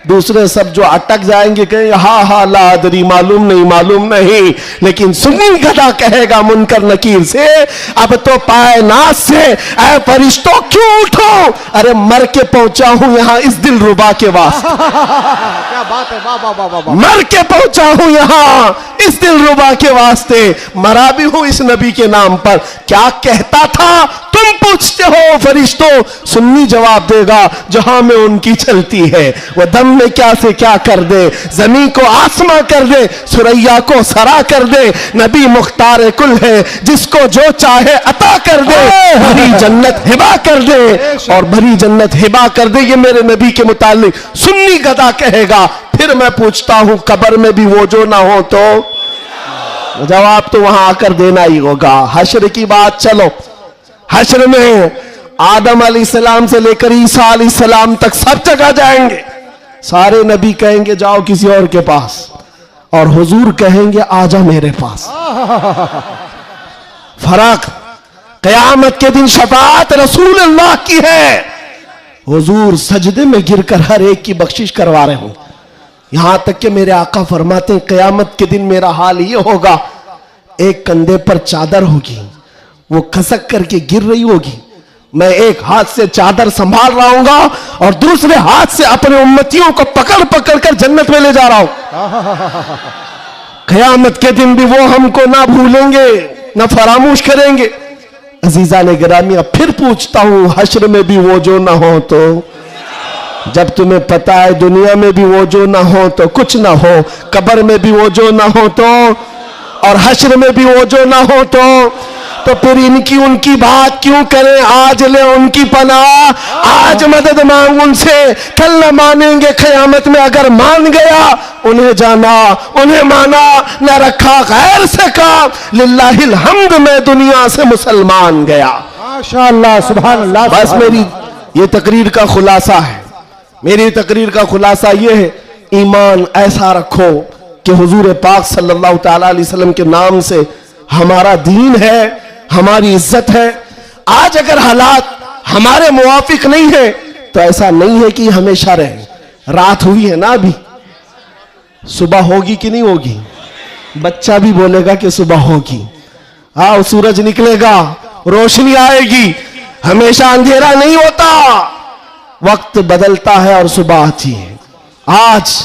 दूसरे सब जो अटक जाएंगे कहेंगे हा ला अदरी, मालूम नहीं। लेकिन सुन्नी गधा कहेगा मुनकर नकीर से, अब तो पाए नाज से, ऐ फरिश्तों क्यों उठो, अरे मर के पहुंचा हूं यहां इस दिल रुबा के वास्ते। क्या बात है, वाह वाह वाह वाह। मर के पहुंचा हूं यहां इस दिल रुबा के वास्ते, मरा भी हूं इस नबी के नाम पर। क्या कहता था तुम पूछते हो फरिश्तों, सुन्नी जवाब देगा जहां में उनकी चलती है। वह दम में क्या से क्या कर दे, जमीन को आसमां कर दे, सुरैया को सरा कर दे। नबी मुख्तार कुल है, जिसको जो चाहे अता कर दे। भरी जन्नत हिबा कर दे और भरी जन्नत हिबा कर दे। ये मेरे नबी के मुतालिक सुन्नी गदा कहेगा। फिर मैं पूछता हूं कब्र में भी वो जो ना हो तो, जवाब तो वहां आकर देना ही होगा। हश्र की बात, चलो हश्र में आदम अलैहिस्सलाम से लेकर ईसा अलैहिस्सलाम तक सब जगह जाएंगे। सारे नबी कहेंगे जाओ किसी और के पास, और हुजूर कहेंगे आजा मेरे पास। फर्क, कयामत के दिन शफाअत रसूल अल्लाह की है। हुजूर सजदे में गिरकर हर एक की बख्शिश करवा रहे हों। यहां तक कि मेरे आका फरमाते हैं कयामत के दिन मेरा हाल ये होगा, एक कंधे पर चादर होगी, वो खसक करके गिर रही होगी, मैं एक हाथ से चादर संभाल रहा हूंगा और दूसरे हाथ से अपने उम्मतियों को पकड़ पकड़ कर जन्नत में ले जा रहा हूं। कयामत के दिन भी वो हमको ना भूलेंगे ना फरामोश करेंगे। अजीजा ने गिरामी, अब फिर पूछता हूं हश्र में भी वो जो ना हो तो, जब तुम्हें पता है दुनिया में भी वो जो ना हो तो कुछ ना हो, कब्र में भी वो जो ना हो तो, और हश्र में भी वो जो ना हो तो फिर इनकी उनकी बात क्यों करें। आज ले उनकी पनाह, आज मदद मांग उनसे, कल न मानेंगे कयामत में। अगर मान गया उन्हें जाना, उन्हें माना, न रखा गैर से काम। लिल्लाहिल हम्द, मैं दुनिया से मुसलमान गया। माशाअल्लाह, सुभान अल्लाह। बस मेरी ये तकरीर का खुलासा है, मेरी तकरीर का खुलासा ये है, ईमान ऐसा रखो कि हुजूर पाक सल्लल्लाहु तआला अलैहि वसल्लम के नाम से हमारा दीन है, हमारी इज्जत है। आज अगर हालात हमारे मुवाफिक नहीं है तो ऐसा नहीं है कि हमेशा रहे। रात हुई है ना, अभी सुबह होगी कि नहीं होगी? बच्चा भी बोलेगा कि सुबह होगी। हाँ, सूरज निकलेगा, रोशनी आएगी, हमेशा अंधेरा नहीं होता, वक्त बदलता है और सुबह आती है। आज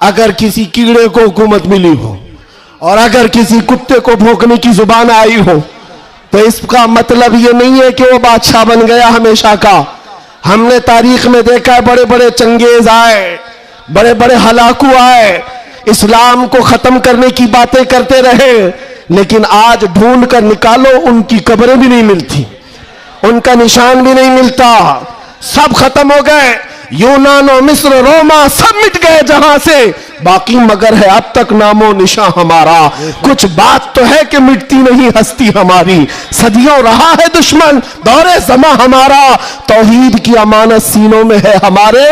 अगर किसी कीड़े को हुकूमत मिली हो और अगर किसी कुत्ते को भौंकने की जुबान आई हो तो इसका मतलब ये नहीं है कि वो बादशाह बन गया हमेशा का। हमने तारीख में देखा है बड़े बड़े चंगेज आए, बड़े बड़े हलाकू आए, इस्लाम को खत्म करने की बातें करते रहे, लेकिन आज ढूंढ कर निकालो उनकी कब्रें भी नहीं मिलती, उनका निशान भी नहीं मिलता, सब खत्म हो गए। यूनान और मिस्र, रोमा सब मिट गए जहां से, बाकी मगर है अब तक नामो निशा हमारा। कुछ बात तो है कि मिटती नहीं हस्ती हमारी, सदियों रहा है दुश्मन दौरे जमा हमारा। तौहीद की अमानत सीनों में है हमारे,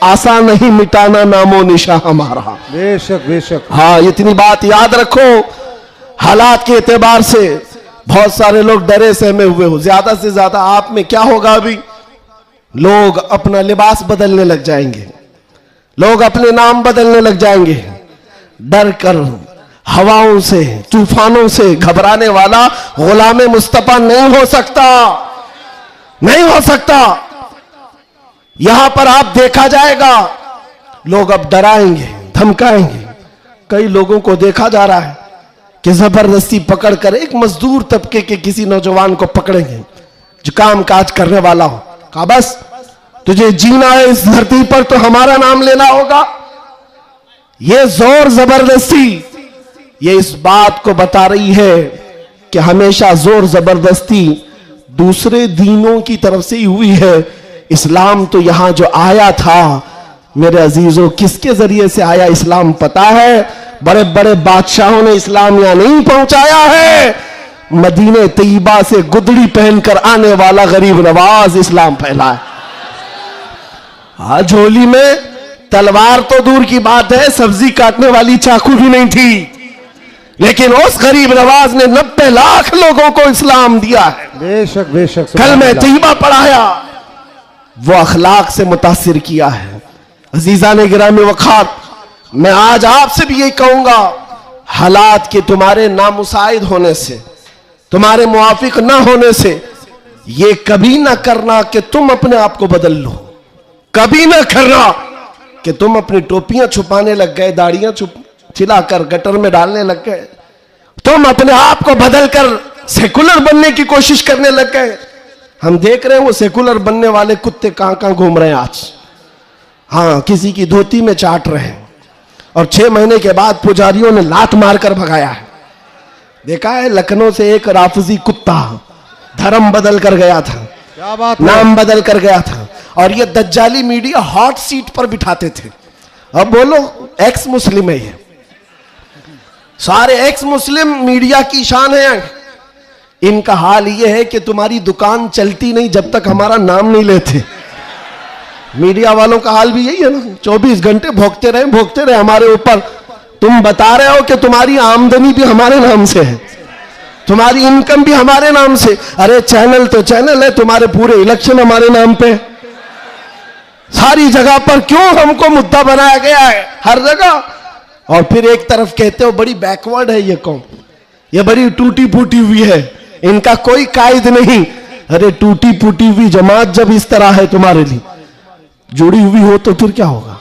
आसान नहीं मिटाना नामो निशा हमारा। बेशक बेशक। हाँ, इतनी बात याद रखो। हालात के एतबार से बहुत सारे लोग डरे सहमे हुए हो, ज्यादा से ज्यादा आप में क्या होगा, अभी लोग अपना लिबास बदलने लग जाएंगे, लोग अपने नाम बदलने लग जाएंगे। डर कर हवाओं से, तूफानों से घबराने वाला गुलाम मुस्तफा नहीं हो सकता, नहीं हो सकता। यहां पर आप देखा जाएगा, लोग अब डराएंगे, धमकाएंगे। कई लोगों को देखा जा रहा है कि जबरदस्ती पकड़कर एक मजदूर तबके के किसी नौजवान को पकड़ेंगे जो काम काज करने वाला हो, कहा बस तुझे जीना है इस धरती पर तो हमारा नाम लेना होगा। यह जोर जबरदस्ती ये इस बात को बता रही है कि हमेशा जोर जबरदस्ती दूसरे दीनों की तरफ से ही हुई है। इस्लाम तो यहां जो आया था मेरे अजीजों, किसके जरिए से आया इस्लाम पता है? बड़े बड़े बादशाहों ने इस्लाम यहां नहीं पहुंचाया है, मदीने तैयबा से गुदड़ी पहनकर आने वाला गरीब नवाज इस्लाम फैला है। आज झोली में तलवार तो दूर की बात है, सब्जी काटने वाली चाकू भी नहीं थी, लेकिन उस गरीब नवाज ने 90 लाख लोगों को इस्लाम दिया है। बेशक बेशक। कलमे तैयबा पढ़ाया, वो अखलाक से मुतासिर किया है। अजीजा ने गिरामी वखात, मैं आज आपसे भी यही कहूंगा, हालात के तुम्हारे नामुसाइद होने से, तुम्हारे मुआफिक ना होने से, ये कभी ना करना कि तुम अपने आप को बदल लो। कभी ना करना कि तुम अपनी टोपियां छुपाने लग गए, दाढ़ियां छिलाकर गटर में डालने लग गए, तुम अपने आप को बदलकर सेकुलर बनने की कोशिश करने लग गए। हम देख रहे हैं वो सेकुलर बनने वाले कुत्ते कहां कहां घूम रहे हैं आज। हाँ, किसी की धोती में चाट रहे हैं और 6 महीने के बाद पुजारियों ने लात मारकर भगाया है। देखा है, लखनऊ से एक राफजी कुत्ता धर्म बदल कर गया था, क्या बात, नाम बदल कर गया था, और ये दज्जाली मीडिया हॉट सीट पर बिठाते थे। अब बोलो एक्स मुस्लिम है, ये सारे एक्स मुस्लिम मीडिया की शान है। इनका हाल ये है कि तुम्हारी दुकान चलती नहीं जब तक हमारा नाम नहीं लेते। मीडिया वालों का हाल भी यही है ना, 24 घंटे भोगते रहे हमारे ऊपर। तुम बता रहे हो कि तुम्हारी आमदनी भी हमारे नाम से है, तुम्हारी इनकम भी हमारे नाम से। अरे चैनल तो चैनल है, तुम्हारे पूरे इलेक्शन हमारे नाम पे, सारी जगह पर क्यों हमको मुद्दा बनाया गया है हर जगह। और फिर एक तरफ कहते हो बड़ी बैकवर्ड है ये कौम, ये बड़ी टूटी फूटी हुई है, इनका कोई कायद नहीं। अरे टूटी फूटी हुई जमात जब इस तरह है तुम्हारे लिए जुड़ी हुई हो तो फिर क्या होगा?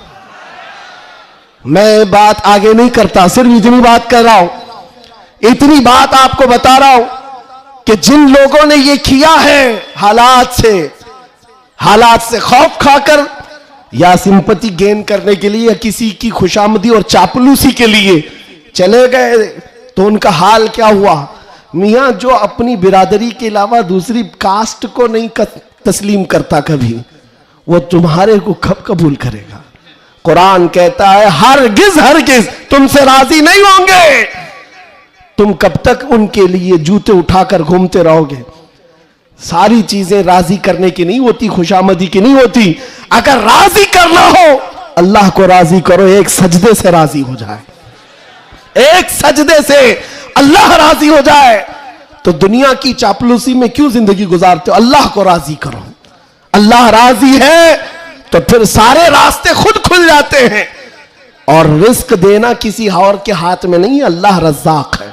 मैं बात आगे नहीं करता, सिर्फ इतनी बात कर रहा हूं, इतनी बात आपको बता रहा हूं कि जिन लोगों ने ये किया है हालात से खौफ खाकर या सिंपैथी गेन करने के लिए या किसी की खुशामदी और चापलूसी के लिए चले गए, तो उनका हाल क्या हुआ? मियां जो अपनी बिरादरी के अलावा दूसरी कास्ट को नहीं तस्लीम करता कभी, वो तुम्हारे को कब कबूल करेगा? कुरान कहता है हरगिज तुमसे राजी नहीं होंगे। तुम कब तक उनके लिए जूते उठाकर घूमते रहोगे? सारी चीजें राजी करने की नहीं होती, खुशामदी की नहीं होती। अगर राजी करना हो, अल्लाह को राजी करो, एक सजदे से राजी हो जाए, एक सजदे से अल्लाह राजी हो जाए। तो दुनिया की चापलूसी में क्यों जिंदगी गुजारते हो? अल्लाह को राजी करो, अल्लाह राजी है तो फिर सारे रास्ते खुद खुल जाते हैं। और रिस्क देना किसी और के हाथ में नहीं है, अल्लाह रज़्ज़ाक़ है,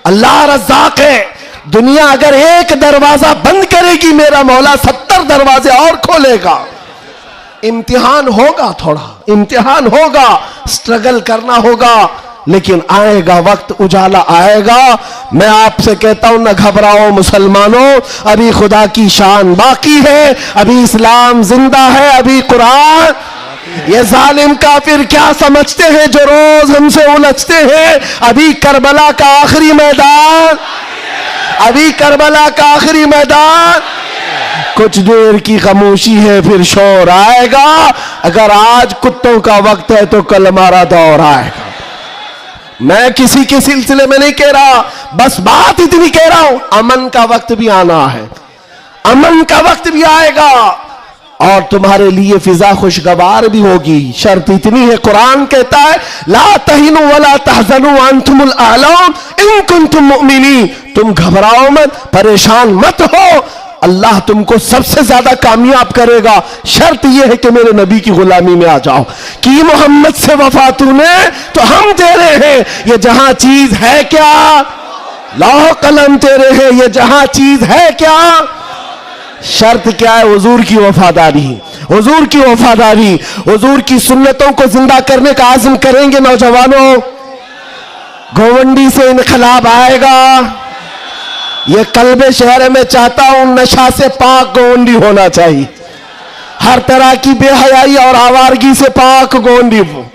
अल्लाह रज़्ज़ाक़ है। दुनिया अगर एक दरवाजा बंद करेगी, मेरा मौला 70 दरवाजे और खोलेगा। इम्तिहान होगा, थोड़ा इम्तिहान होगा, स्ट्रगल करना होगा, लेकिन आएगा वक्त, उजाला आएगा। मैं आपसे कहता हूं न घबराओ मुसलमानों, अभी खुदा की शान बाकी है, अभी इस्लाम जिंदा है, अभी कुरान ये जालिम काफिर क्या समझते हैं जो रोज हमसे उलझते हैं। अभी करबला का आखिरी मैदान, अभी करबला का आखिरी मैदान, कुछ देर की खामोशी है फिर शोर आएगा। अगर आज कुत्तों का वक्त है तो कल हमारा दौर आएगा। मैं किसी के सिलसिले में नहीं कह रहा, बस बात इतनी कह रहा हूं, अमन का वक्त भी आना है, अमन का वक्त भी आएगा और तुम्हारे लिए फिजा खुशगवार भी होगी। शर्त इतनी है, कुरान कहता है ला तहिनु वला तहजनु अंतुमुल आलम इन कुंतुम मुमिनीन, तुम घबराओ मत, परेशान मत हो, अल्लाह तुमको सबसे ज्यादा कामयाब करेगा। शर्त यह है कि मेरे नबी की गुलामी में आ जाओ। कि मोहम्मद से वफा तूने तो हम तेरे हैं, ये जहां चीज है क्या, लौह कलम तेरे हैं, ये जहां चीज है क्या। शर्त क्या है? हुजूर की वफादारी, हुजूर की वफादारी, हुजूर की सुन्नतों को जिंदा करने का आज़म करेंगे नौजवानों। गोवंडी से इनकलाब आएगा। ये कल्बे शहर में चाहता हूं नशा से पाक गोवंडी होना चाहिए, हर तरह की बेहयाई और आवारगी से पाक गोवंडी हो।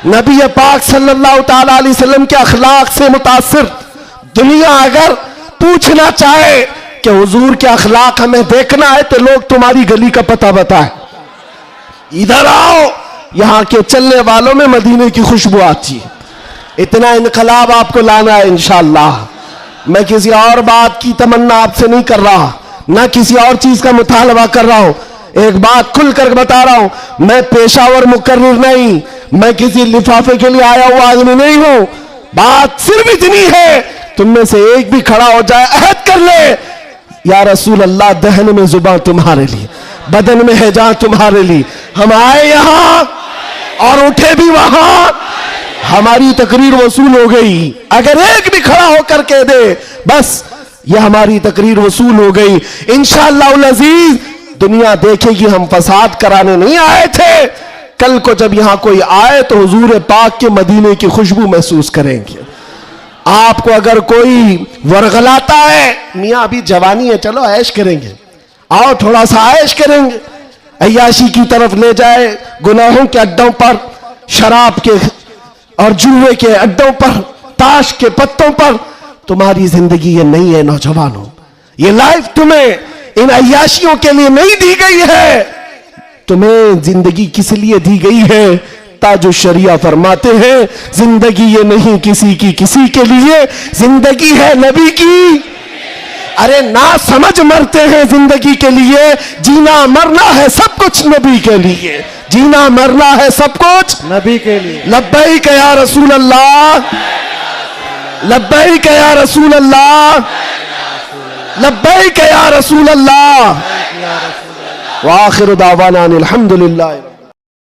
नबी पाक सल्लल्लाहु ताला अलैहि वसल्लम के अखलाक से मुतासिर दुनिया अगर पूछना चाहे कि हुजूर के अखलाक हमें देखना है तो लोग तुम्हारी गली का पता बताए, इधर आओ, यहां के चलने वालों में मदीने की खुशबू आती है। इतना इनकलाब आपको लाना है इंशाअल्लाह। मैं किसी और बात की तमन्ना आपसे नहीं कर रहा, ना किसी और चीज का मुतालबा कर रहा हूं। एक बात खुलकर बता रहा हूं, मैं पेशावर मुकर्रिर नहीं, मैं किसी लिफाफे के लिए आया हुआ आदमी नहीं हूं। बात सिर्फ इतनी है, तुम में से एक भी खड़ा हो जाए, अहद कर ले, या रसूल अल्लाह, दहन में जुबान तुम्हारे लिए, बदन में है जान तुम्हारे लिए। हम आए यहां और उठे भी वहां, हमारी तकरीर वसूल हो गई। अगर एक भी खड़ा होकर कह दे बस ये हमारी तकरीर वसूल हो गई, इंशाअल्लाह अज़ीज दुनिया देखेगी हम फसाद कराने नहीं आए थे। कल को जब यहां कोई आए तो हुजूर पाक के मदीने की खुशबू महसूस करेंगे। आपको अगर कोई वरगलाता है, मियां अभी जवानी है, चलो ऐश करेंगे, आओ थोड़ा सा ऐश करेंगे, अय्याशी की तरफ ले जाए, गुनाहों के अड्डों पर, शराब के और जुए के अड्डों पर, ताश के पत्तों पर, तुम्हारी जिंदगी ये नहीं है नौजवानों। ये लाइफ तुम्हें इन अय्याशियों के लिए नहीं दी गई है, तुम्हें जिंदगी किस लिए दी गई है? ताजु शरिया फरमाते हैं जिंदगी ये नहीं किसी की किसी के लिए, जिंदगी है नबी की। अरे ना समझ मरते हैं जिंदगी के लिए, जीना मरना है सब कुछ नबी के लिए, जीना मरना है सब कुछ नबी के लिए। लब्बैक या रसूल अल्लाह, लब्बैक या रसूल अल्लाह, लब्बैक या रसूल अल्लाह। व आखिर दावाना अनिल हम्दुलिल्लाह।